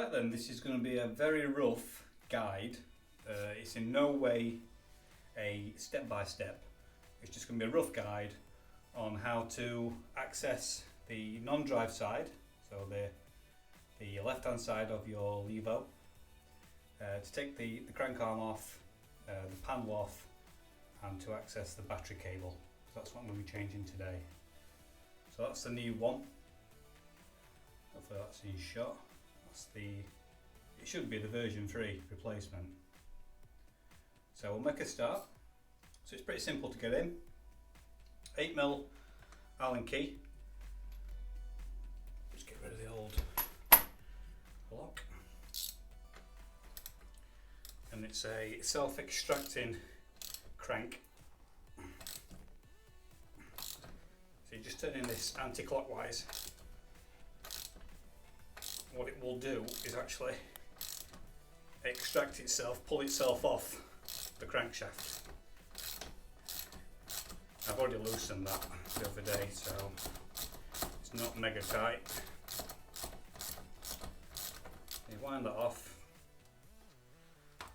Right then, this is going to be a very rough guide. It's in no way a step-by-step. It's just going to be a rough guide on how to access the non-drive side, so the left-hand side of your Levo, to take the crank arm off, the panel off, and to access the battery cable. So that's what I'm going to be changing today. So that's the new one. Hopefully that's in shot. It should be the version 3 replacement. So we'll make a start. So it's pretty simple to get in. 8mm Allen key. Just get rid of the old lock. And it's a self-extracting crank. So you're just turning this anti-clockwise. What it will do is actually extract itself, pull itself off the crankshaft. I've already loosened that the other day, so it's not mega tight. You wind that off,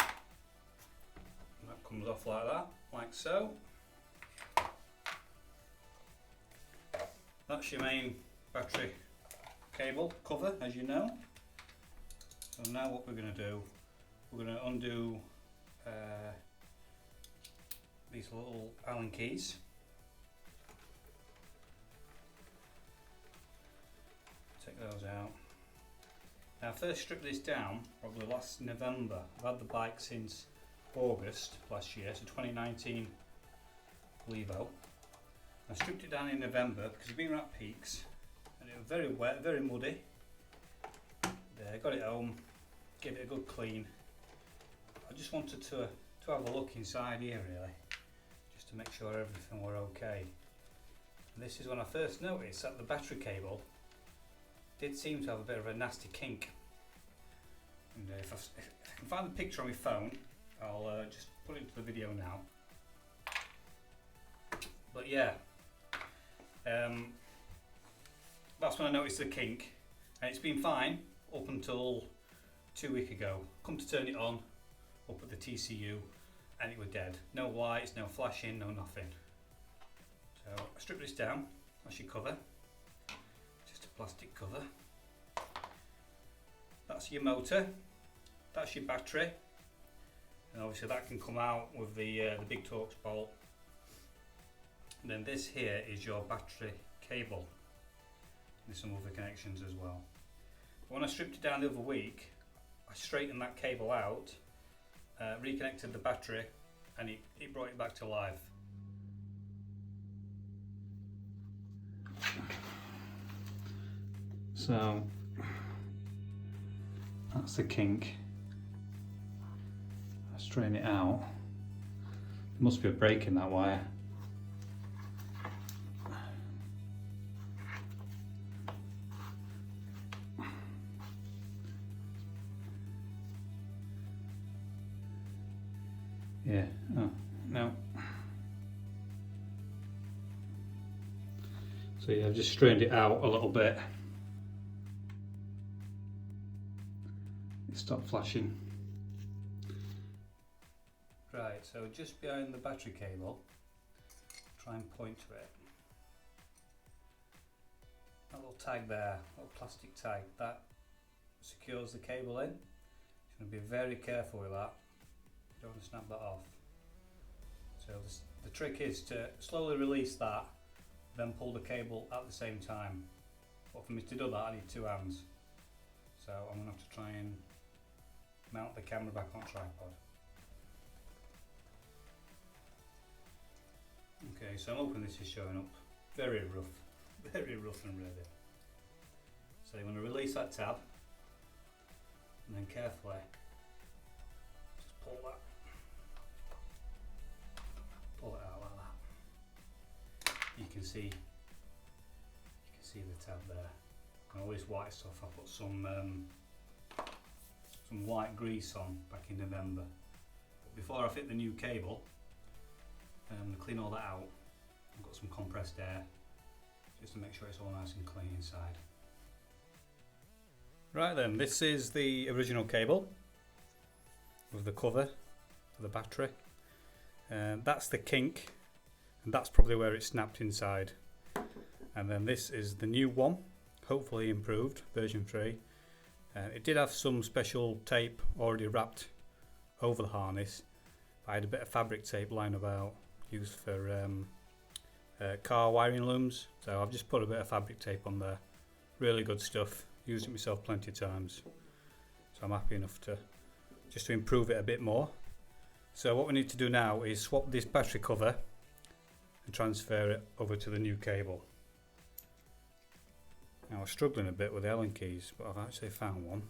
and that comes off like that, like so. That's your main battery cable cover, as you know. So now what we're going to do, we're going to undo these little Allen keys. Take those out. Now first stripped this down probably last November. I've had the bike since August last year, so 2019 Levo. I stripped it down in November because it's been at peaks. And it was very wet, very muddy. There, got it home, gave it a good clean. I just wanted to have a look inside here really, just to make sure everything were okay. And this is when I first noticed that the battery cable did seem to have a bit of a nasty kink. And if I can find the picture on my phone, I'll just put it into the video now. But yeah. That's when I noticed the kink, and it's been fine up until 2 weeks ago. Come to turn it on, up at the TCU, and it was dead. No lights, no flashing, no nothing. So I stripped this down. That's your cover, just a plastic cover. That's your motor, that's your battery, and obviously that can come out with the big Torx bolt. And then this here is your battery cable. There's some other connections as well. But when I stripped it down the other week, I straightened that cable out, reconnected the battery, and it brought it back to life. So that's the kink. I straighten it out. There must be a break in that wire. Yeah, oh, no. So yeah, I've just strained it out a little bit. It stopped flashing. Right, so just behind the battery cable, try and point to it. That little tag there, little plastic tag, that secures the cable in. You're going to be very careful with that. You don't want to snap that off. So the trick is to slowly release that, then pull the cable at the same time. But for me to do that, I need 2 hands. So I'm going to have to try and mount the camera back on tripod. Okay, so I'm hoping this is showing up. Very rough and ready. So you want to release that tab, and then carefully just pull it out like that. You can see the tab there. And all this white stuff, I put some white grease on back in November. But before I fit the new cable, clean all that out. I've got some compressed air just to make sure it's all nice and clean inside. Right then, this is the original cable with the cover for the battery. That's the kink, and that's probably where it snapped inside. And then this is the new one, hopefully improved, version 3. It did have some special tape already wrapped over the harness. I had a bit of fabric tape lying about, used for car wiring looms, so I've just put a bit of fabric tape on there. Really good stuff, used it myself plenty of times, so I'm happy enough to just to improve it a bit more. So what we need to do now is swap this battery cover and transfer it over to the new cable. Now I was struggling a bit with the Allen keys, but I've actually found one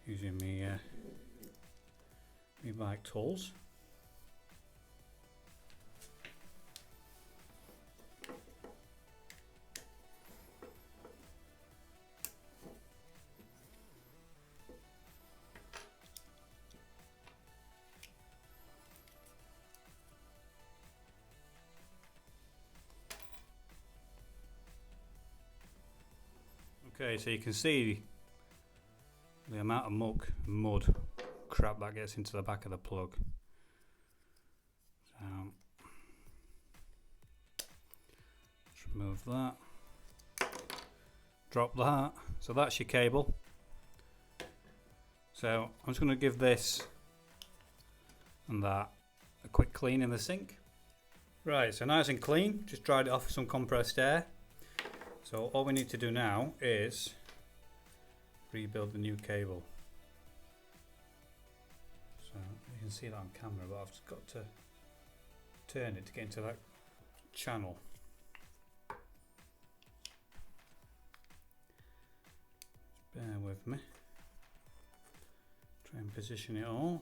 using me bike tools. Okay, so you can see the amount of muck and mud crap that gets into the back of the plug. So let's remove that, drop that. So that's your cable. So I'm just going to give this and that a quick clean in the sink. Right, so nice and clean, just dried it off with some compressed air. So all we need to do now is rebuild the new cable. So you can see that on camera, but I've just got to turn it to get into that channel. Just bear with me. Try and position it all.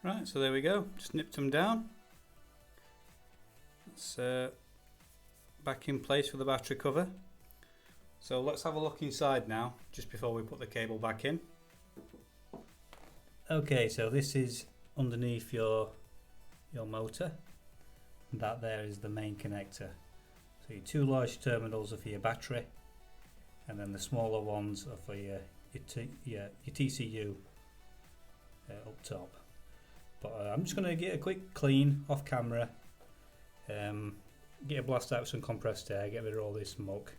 Right, so there we go, just nipped them down. It's back in place for the battery cover. So let's have a look inside now, just before we put the cable back in. Okay, so this is underneath your motor. That there is the main connector. So your two large terminals are for your battery, and then the smaller ones are for your TCU up top. But I'm just going to get a quick clean off camera, get a blast out with some compressed air, get rid of all this muck,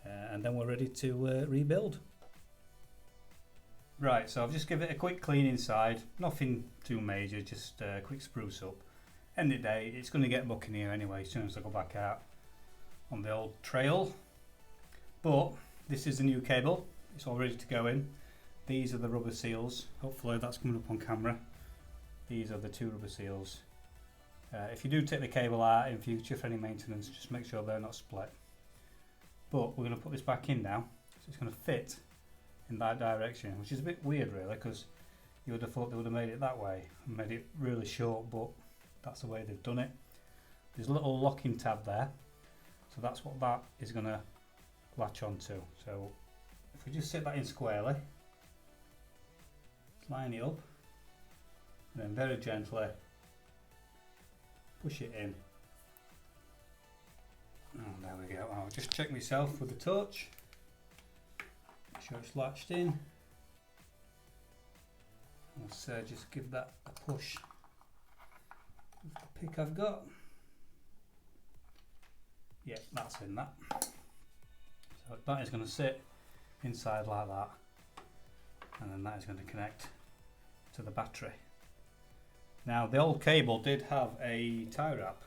and then we're ready to rebuild. Right, so I've just given it a quick clean inside, nothing too major, just a quick spruce up. End of the day, it's going to get muck in here anyway as soon as I go back out on the old trail. But this is the new cable, it's all ready to go in. These are the rubber seals, hopefully that's coming up on camera. These are the two rubber seals. If you do take the cable out in future for any maintenance, just make sure they're not split. But we're going to put this back in now, so it's going to fit in that direction, which is a bit weird really, because you would have thought they would have made it that way and made it really short, but that's the way they've done it. There's a little locking tab there, so that's what that is going to latch onto. So if we just sit that in squarely, line it up, and then very gently push it in. Oh, there we go. I'll just check myself with the torch, make sure it's latched in. Let's just give that a push with the pick I've got. Yeah, that's in that. So that is going to sit inside like that, and then that is going to connect to the battery. Now the old cable did have a tie wrap,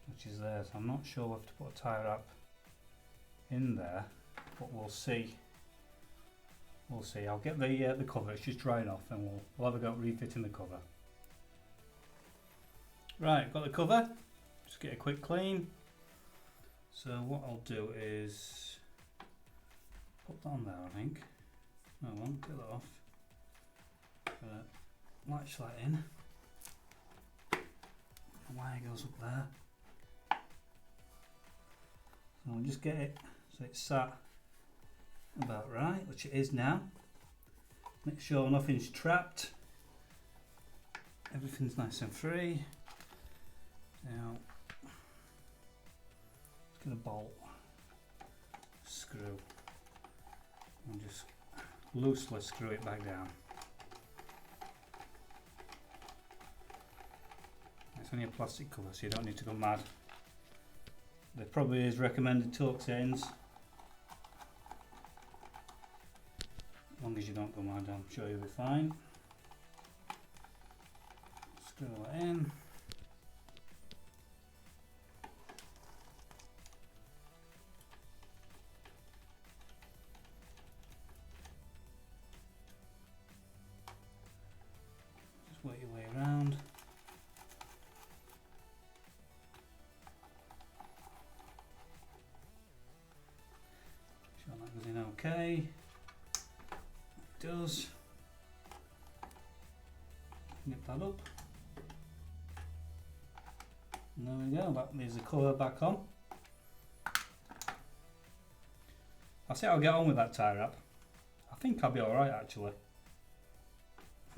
which is there, so I'm not sure we'll have to put a tie wrap in there, but we'll see. We'll see. I'll get the cover, it's just drying off, and we'll have a go at refitting the cover. Right, got the cover. Just get a quick clean. So what I'll do is put that on there, I think. No, I won't get that off. Latch that in. The wire goes up there. So I'll just get it so it's sat about right, which it is now. Make sure nothing's trapped. Everything's nice and free. Now, just get a bolt, screw, and just loosely screw it back down. It's only a plastic cover, so you don't need to go mad. There probably is recommended Torx ends. As long as you don't go mad, I'm sure you'll be fine. Screw that in. Just work your way around. Sure that goes in okay. It does. Nip that up. And there we go, that leaves the cover back on. I'll see how I'll get on with that tie wrap. I think I'll be alright actually.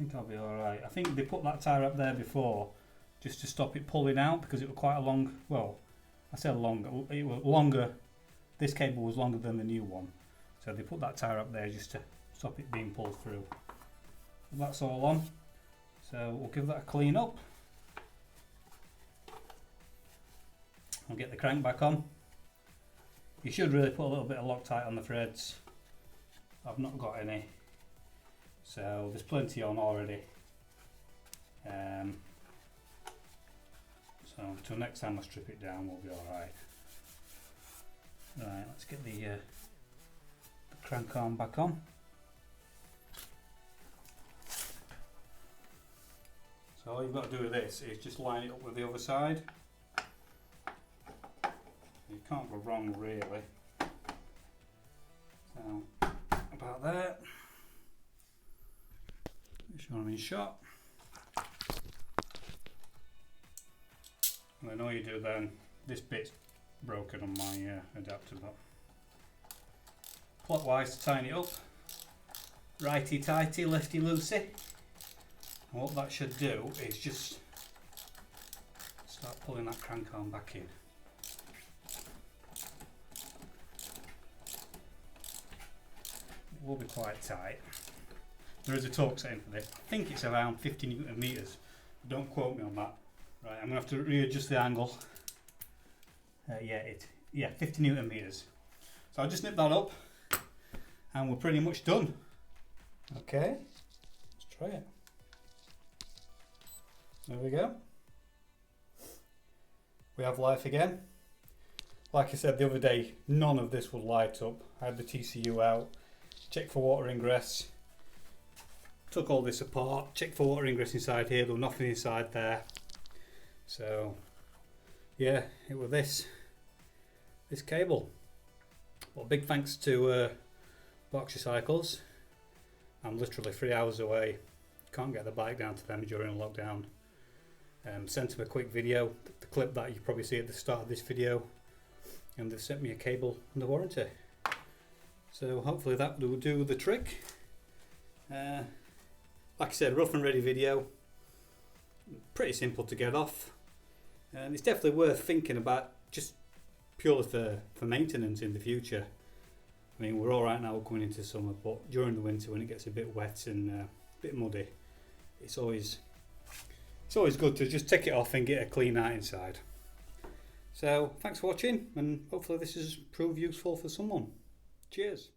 I think they put that tie wrap there before just to stop it pulling out because it was quite a long, well, I said long, it was longer, this cable was longer than the new one. So they put that tie wrap there just to stop it being pulled through. And that's all on. So we'll give that a clean up. I'll get the crank back on. You should really put a little bit of Loctite on the threads. I've not got any, so there's plenty on already. So until next time I strip it down, we'll be alright. Right, let's get the crank arm back on. So all you've got to do with this is just line it up with the other side. You can't go wrong really. So about there. Make sure I'm in shot. And then all you do then, this bit's broken on my adapter, but plotwise to tighten it up. Righty tighty, lefty loosey. And what that should do is just start pulling that crank arm back in. It will be quite tight. There is a torque setting for this. I think it's around 50 Newton meters. Don't quote me on that. Right, I'm going to have to readjust the angle. Yeah, 50 Newton meters. So I'll just nip that up and we're pretty much done. Okay, let's try it. There we go. We have life again. Like I said the other day, none of this would light up. I had the TCU out, checked for water ingress, took all this apart, checked for water ingress inside here, there was nothing inside there. So yeah, it was this cable. Well, big thanks to Berkshire Cycles. I'm literally 3 hours away, can't get the bike down to them during lockdown. Sent them a quick video, the clip that you probably see at the start of this video, and they've sent me a cable under warranty. So hopefully that will do the trick. Like I said, rough and ready video, pretty simple to get off, and it's definitely worth thinking about just purely for maintenance in the future. I mean, we're alright now going into summer, but during the winter when it gets a bit wet and a bit muddy, it's always good to just take it off and get a clean out inside. So thanks for watching, and hopefully this has proved useful for someone. Cheers.